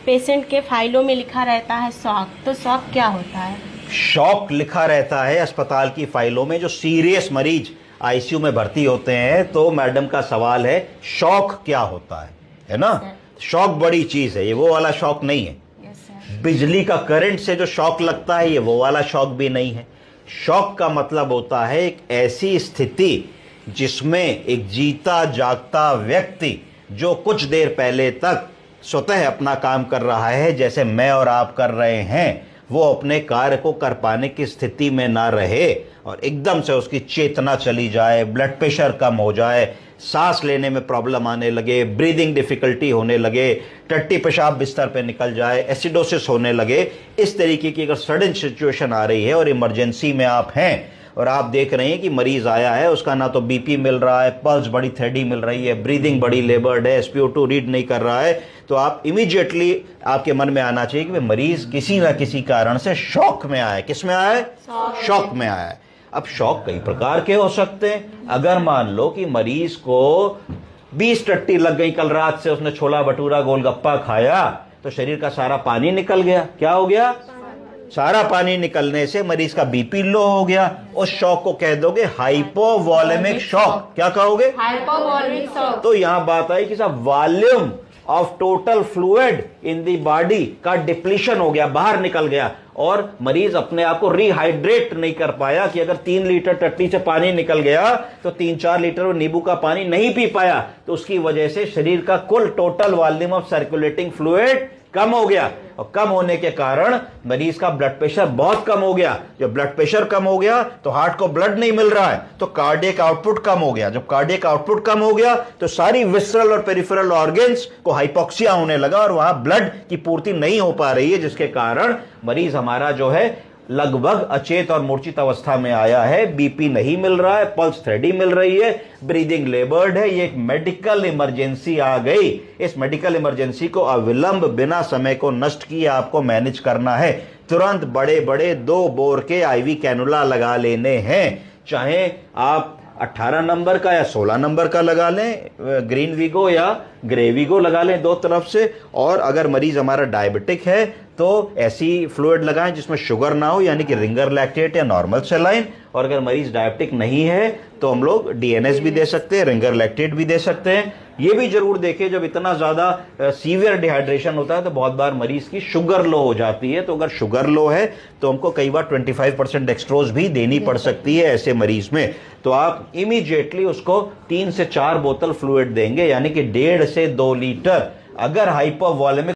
Patient के फाइलों में लिखा रहता है शॉक, तो शॉक क्या होता है? शॉक लिखा रहता है अस्पताल की फाइलों में, जो सीरियस मरीज आईसीयू में भर्ती होते हैं। तो मैडम का सवाल है शॉक क्या होता है ना? शॉक बड़ी चीज है, ये वो वाला शॉक नहीं है। बिजली का करंट से जो शॉक लगता है ये वो वाला शॉक भी नहीं है। शॉक का मतलब होता है एक ऐसी स्थिति जिसमें एक जीता जागता व्यक्ति जो कुछ देर पहले तक स्वतः अपना काम कर रहा है, जैसे मैं और आप कर रहे हैं, वो अपने कार्य को कर पाने की स्थिति में ना रहे और एकदम से उसकी चेतना चली जाए, ब्लड प्रेशर कम हो जाए, सांस लेने में प्रॉब्लम आने लगे, ब्रीदिंग डिफिकल्टी होने लगे, टट्टी पेशाब बिस्तर पे निकल जाए, एसिडोसिस होने लगे। इस तरीके की अगर सडन सिचुएशन आ रही है और इमरजेंसी में आप हैं और आप देख रहे हैं कि मरीज आया है, उसका ना तो बीपी मिल रहा है, पल्स बड़ी थ्रेडी मिल रही है, ब्रीदिंग बड़ी लेबर्ड है, SpO2 रीड नहीं कर रहा है, तो आप इमीडिएटली आपके मन में आना चाहिए कि मरीज किसी ना किसी कारण से शॉक में आया है। किस में आया है? शॉक में आया है। अब शॉक कई प्रकार के हो सकते हैं। अगर मान लो कि मरीज को 20 टट्टी लग गई कल रात से, उसने छोला भटूरा गोलगप्पा खाया तो शरीर का सारा पानी निकल गया। क्या हो गया? सारा पानी निकलने से मरीज का बीपी लो हो गया। उस शॉक को कह दोगे हाइपोवॉलेमिक शॉक। क्या कहोगे? Hypovolemic shock. तो यहां बात आई कि साहब volume of total fluid in the body का डिप्लीशन हो गया, बाहर निकल गया और मरीज अपने आप को रिहाइड्रेट नहीं कर पाया कि अगर 3 लीटर टट्टी से पानी निकल गया तो 3-4 लीटर नींबू का पानी नहीं पी पाया, तो उसकी वजह से शरीर का कुल total volume of circulating fluid कम हो गया और कम होने के कारण मरीज का ब्लड प्रेशर बहुत कम हो गया। जब ब्लड प्रेशर कम हो गया तो हार्ट को ब्लड नहीं मिल रहा है, तो कार्डियक आउटपुट कम हो गया। जब कार्डियक आउटपुट कम हो गया तो सारी विसरल और पेरिफेरल ऑर्गन्स को हाइपोक्सिया होने लगा और वहां ब्लड की पूर्ति नहीं हो पा रही है, जिसके कारण मरीज हमारा जो है लगभग अचेत और मूर्छित अवस्था में आया है। बीपी नहीं मिल रहा है, पल्स थ्रेडी मिल रही है, ब्रीदिंग लेबर्ड है। ये एक मेडिकल इमरजेंसी आ गई। इस मेडिकल इमरजेंसी को अविलंब बिना समय को नष्ट किए आपको मैनेज करना है। तुरंत बड़े बड़े 2 बोर के आईवी कैनुला लगा लेने हैं, चाहे आप 18 नंबर का या 16 नंबर का लगा लें, ग्रीन वीगो या ग्रे वीगो लगा लें 2 तरफ से। और अगर मरीज हमारा डायबिटिक है तो ऐसी फ्लूइड लगाएं जिसमें शुगर ना हो, यानी कि रिंगर लैक्टेट या नॉर्मल सेलाइन। और अगर मरीज डायबिटिक नहीं है तो हम लोग DNS भी दे सकते हैं, रिंगर लैक्टेट भी दे सकते हैं। ये भी जरूर देखें जब इतना ज्यादा सीवियर डिहाइड्रेशन होता है तो बहुत बार मरीज की शुगर लो हो जाती है। तो अगर शुगर लो है तो हमको कई बार 25% डेक्सट्रोज भी देनी पड़ सकती है ऐसे मरीज में। तो आप इमीडिएटली उसको 3 से 4 बोतल फ्लूइड देंगे, यानी कि 1.5 से 2 लीटर। अगर हाइपोवॉलेमिक